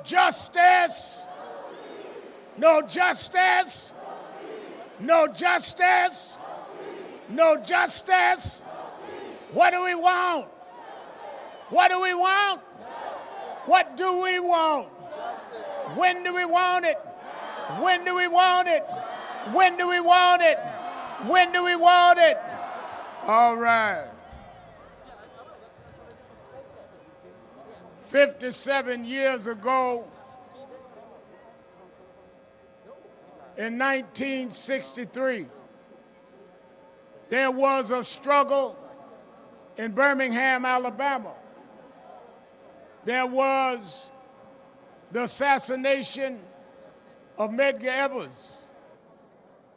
justice, no justice, no justice, no justice. What do we want? What do we want? What do we want? When do we want it? When do we want it? When do we want it? When do we want it? All right. 57 years ago, in 1963, there was a struggle in Birmingham, Alabama. There was the assassination of Medgar Evers,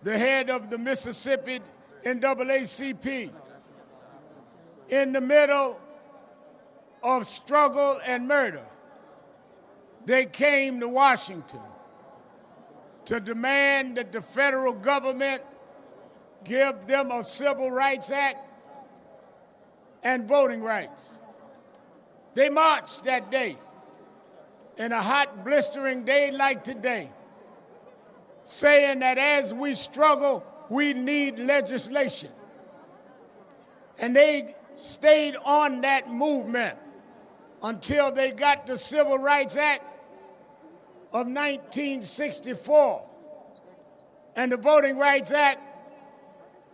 the head of the Mississippi NAACP. In the middle of struggle and murder, they came to Washington to demand that the federal government give them a Civil Rights Act and voting rights. They marched that day, in a hot, blistering day like today, saying that as we struggle, we need legislation. And they stayed on that movement until they got the Civil Rights Act of 1964 and the Voting Rights Act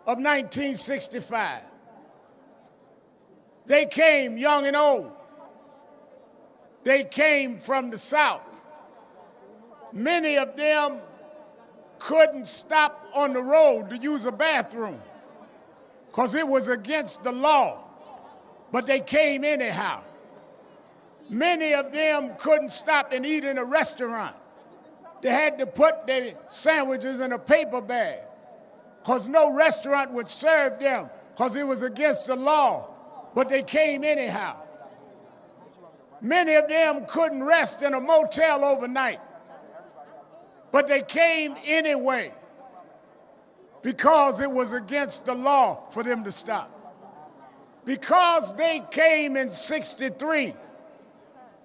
of 1965. They came young and old. They came from the South. Many of them couldn't stop on the road to use a bathroom because it was against the law, but they came anyhow. Many of them couldn't stop and eat in a restaurant. They had to put their sandwiches in a paper bag because no restaurant would serve them because it was against the law, but they came anyhow. Many of them couldn't rest in a motel overnight, but they came anyway because it was against the law for them to stop. Because they came in '63,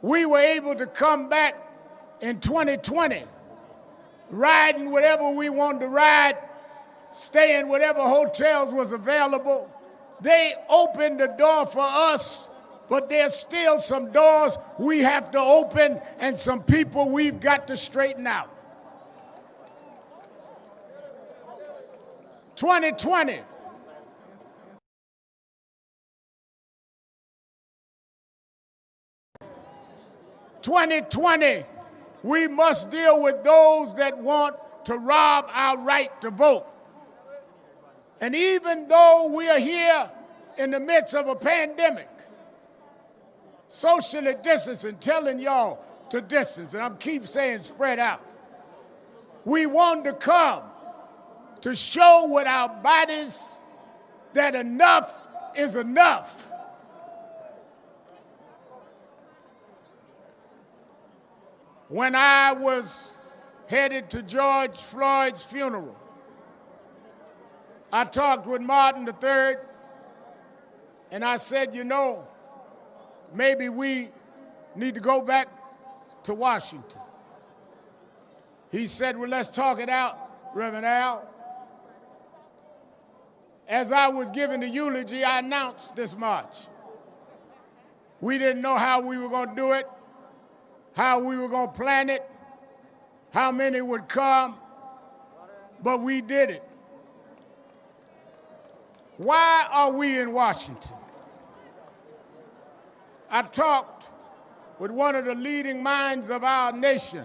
we were able to come back in 2020, riding whatever we wanted to ride, stay in whatever hotels was available. They opened the door for us, but there's still some doors we have to open and some people we've got to straighten out. 2020. We must deal with those that want to rob our right to vote. And even though we are here in the midst of a pandemic, socially distancing, telling y'all to distance, and I keep saying spread out, we want to come to show with our bodies that enough is enough. When I was headed to George Floyd's funeral, I talked with Martin III, and I said, you know, maybe we need to go back to Washington. He said, well, let's talk it out, Reverend Al. As I was giving the eulogy, I announced this march. We didn't know how we were going to do it, how we were going to plan it, how many would come, but we did it. Why are we in Washington? I talked with one of the leading minds of our nation,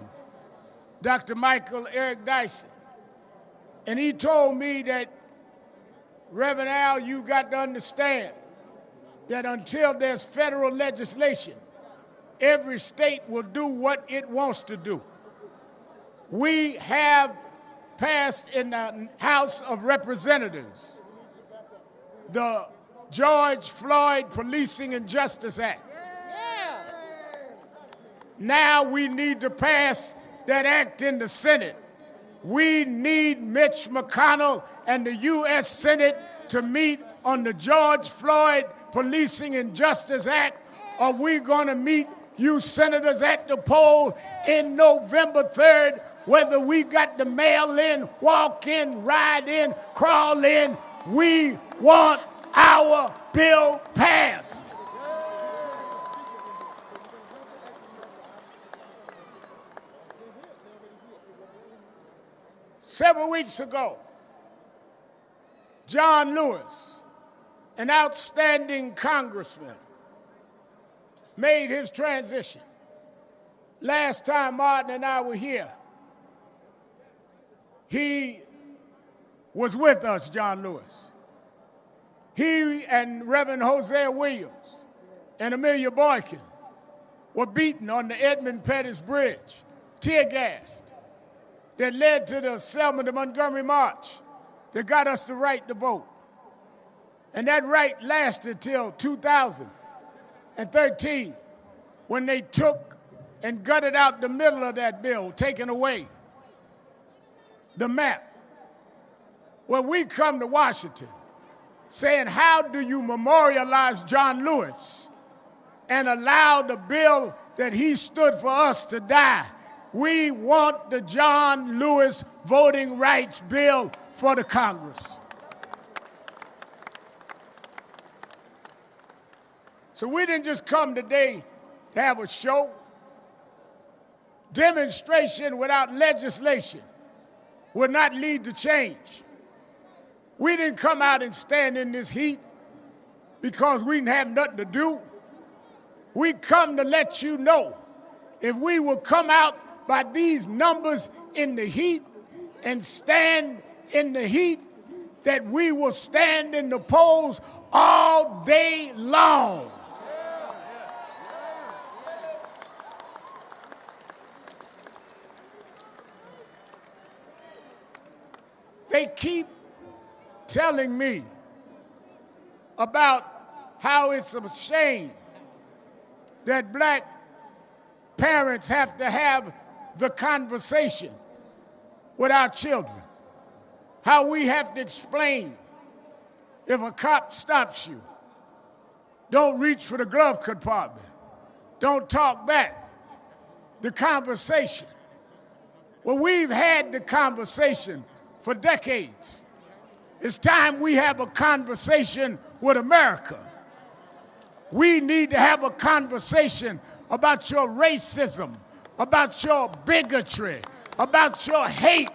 Dr. Michael Eric Dyson, and he told me that, Reverend Al, you got to understand that until there's federal legislation, every state will do what it wants to do. We have passed in the House of Representatives the George Floyd Policing and Justice Act. Yeah. Now we need to pass that act in the Senate. We need Mitch McConnell and the U.S. Senate to meet on the George Floyd Policing and Justice Act, or we're going to meet you senators at the poll in November 3rd, whether we got to mail in, walk in, ride in, crawl in, we want our bill passed. Several weeks ago, John Lewis, an outstanding congressman, made his transition. Last time Martin and I were here, he was with us, John Lewis. He and Reverend Hosea Williams and Amelia Boykin were beaten on the Edmund Pettus Bridge, tear gassed, that led to the Selma to Montgomery March that got us the right to vote. And that right lasted till 2013, when they took and gutted out the middle of that bill, taking away the map. Well, we come to Washington saying, how do you memorialize John Lewis and allow the bill that he stood for us to die? We want the John Lewis Voting Rights Bill for the Congress. So we didn't just come today to have a show. Demonstration without legislation will not lead to change. We didn't come out and stand in this heat because we didn't have nothing to do. We come to let you know, if we will come out by these numbers in the heat and stand in the heat, that we will stand in the polls all day long. They keep telling me about how it's a shame that black parents have to have the conversation with our children. How we have to explain, if a cop stops you, don't reach for the glove compartment, don't talk back. The conversation. Well, we've had the conversation for decades. It's time we have a conversation with America. We need to have a conversation about your racism, about your bigotry, about your hate,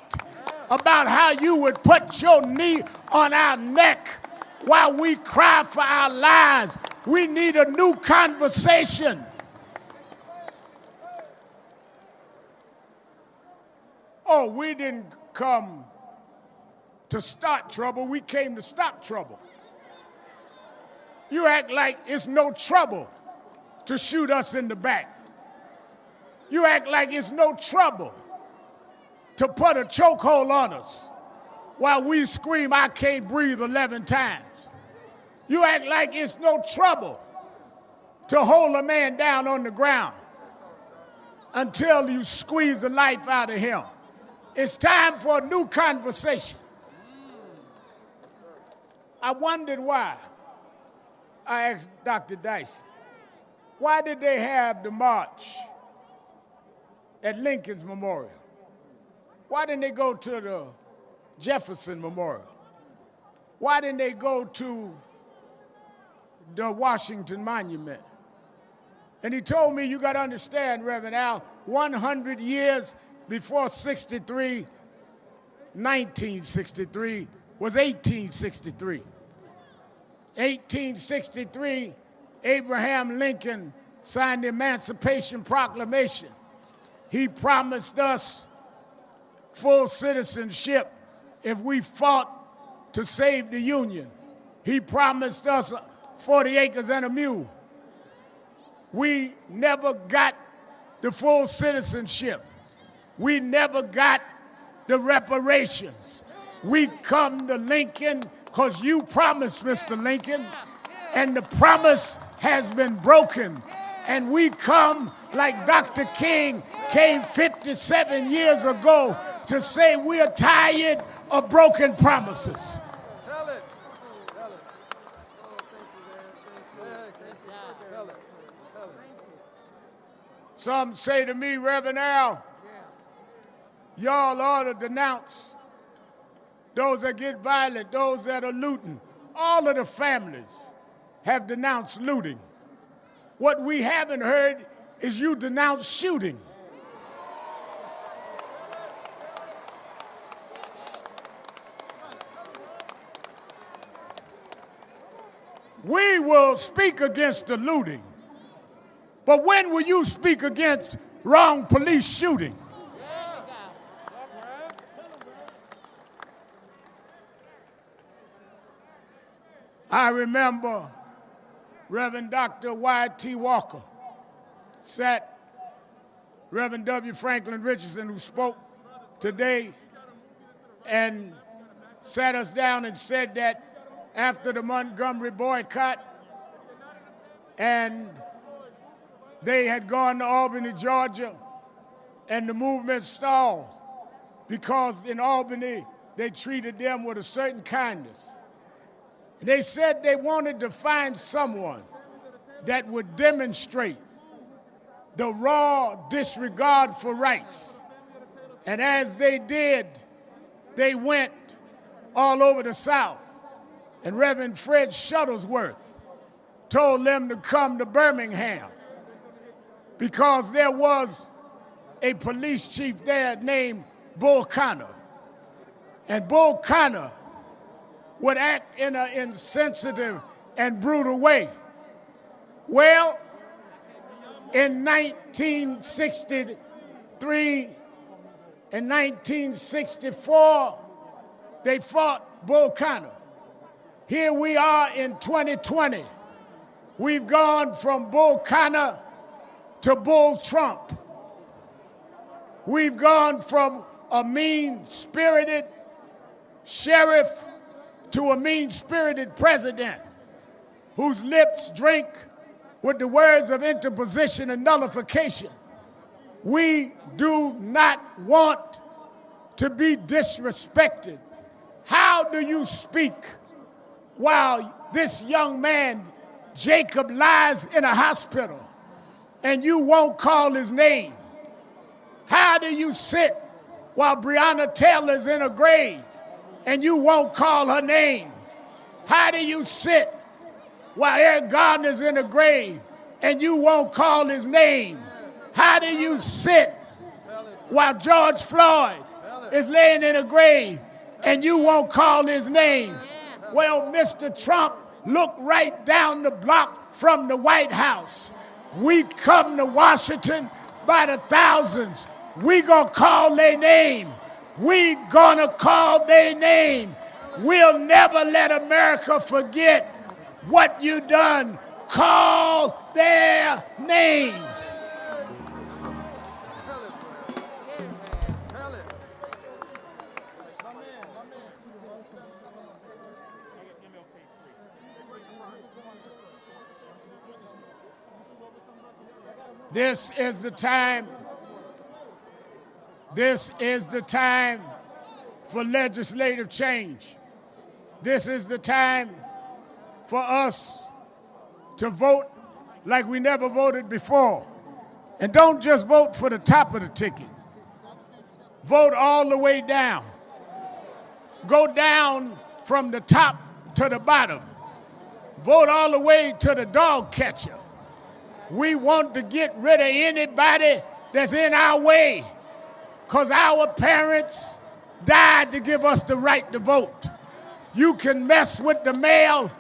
about how you would put your knee on our neck while we cry for our lives. We need a new conversation. Oh, we didn't come to start trouble, we came to stop trouble. You act like it's no trouble to shoot us in the back. You act like it's no trouble to put a chokehold on us while we scream, I can't breathe 11 times. You act like it's no trouble to hold a man down on the ground until you squeeze the life out of him. It's time for a new conversation. I wondered why. I asked Dr. Dyson, why did they have the march at Lincoln's Memorial? Why didn't they go to the Jefferson Memorial? Why didn't they go to the Washington Monument? And he told me, you got to understand, Reverend Al, 100 years before 1963 was 1863. 1863, Abraham Lincoln signed the Emancipation Proclamation. He promised us full citizenship if we fought to save the Union. He promised us 40 acres and a mule. We never got the full citizenship. We never got the reparations. We come to Lincoln because you promised, Mr. Lincoln, and the promise has been broken. And we come like Dr. King came 57 years ago to say we are tired of broken promises. Tell it. Some say to me, Reverend Al, y'all ought to denounce those that get violent, those that are looting. All of the families have denounced looting. What we haven't heard is you denounce shooting. We will speak against the looting, but when will you speak against wrong police shooting? I remember Reverend Dr. Y.T. Walker sat Reverend W. Franklin Richardson, who spoke today, and sat us down and said that after the Montgomery boycott and they had gone to Albany, Georgia, and the movement stalled because in Albany they treated them with a certain kindness. They said they wanted to find someone that would demonstrate the raw disregard for rights. And as they did, they went all over the South. And Reverend Fred Shuttlesworth told them to come to Birmingham because there was a police chief there named Bull Connor. And Bull Connor would act in an insensitive and brutal way. Well, in 1963 and 1964, they fought Bull Connor. Here we are in 2020. We've gone from Bull Connor to Bull Trump. We've gone from a mean-spirited sheriff to a mean-spirited president whose lips drink with the words of interposition and nullification. We do not want to be disrespected. How do you speak while this young man, Jacob, lies in a hospital and you won't call his name? How do you sit while Breonna Taylor's in a grave and you won't call her name? How do you sit while Eric Garner's in a grave and you won't call his name? How do you sit while George Floyd is laying in a grave and you won't call his name? Well, Mr. Trump, look right down the block from the White House. We come to Washington by the thousands. We gonna call their name. We gonna call their name. We'll never let America forget what you done. Call their names. This is the time. This is the time for legislative change. This is the time for us to vote like we never voted before. And don't just vote for the top of the ticket. Vote all the way down. Go down from the top to the bottom. Vote all the way to the dog catcher. We want to get rid of anybody that's in our way, because our parents died to give us the right to vote. You can mess with the mail,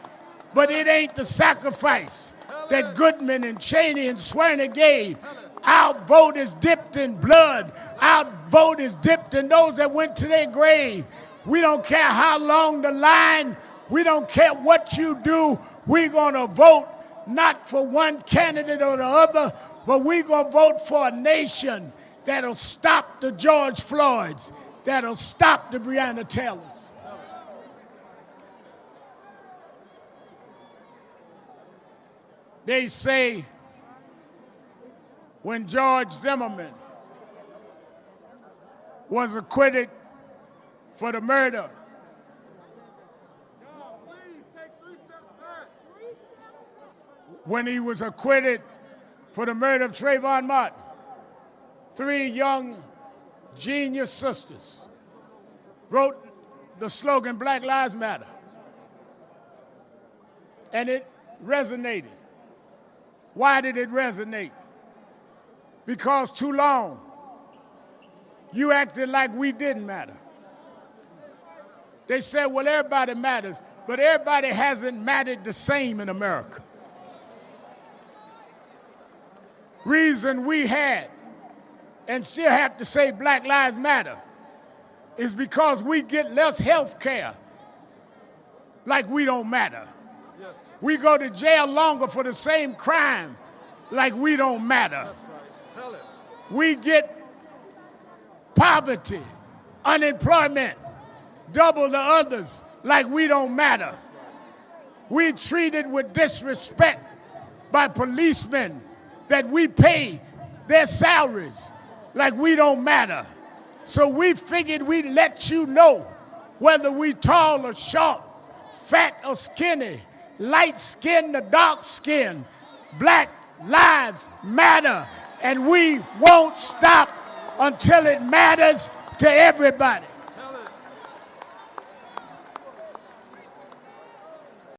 but it ain't the sacrifice that Goodman and Cheney and Swerner gave. Our vote is dipped in blood. Our vote is dipped in those that went to their grave. We don't care how long the line. We don't care what you do. We're going to vote not for one candidate or the other, but we're going to vote for a nation that'll stop the George Floyds, that'll stop the Breonna Taylors. They say when George Zimmerman was acquitted for the murder when he was acquitted for the murder of Trayvon Martin, three young genius sisters wrote the slogan, Black Lives Matter. And it resonated. Why did it resonate? Because too long, you acted like we didn't matter. They said, well, everybody matters, but everybody hasn't mattered the same in America. Reason we had, and still have to say Black Lives Matter, is because we get less health care like we don't matter. Yes. We go to jail longer for the same crime like we don't matter. That's right. Tell it. We get poverty, unemployment, double the others like we don't matter. We treated with disrespect by policemen that we pay their salaries like we don't matter. So we figured we'd let you know whether we tall or short, fat or skinny, light skin or dark skin. Black lives matter, and we won't stop until it matters to everybody.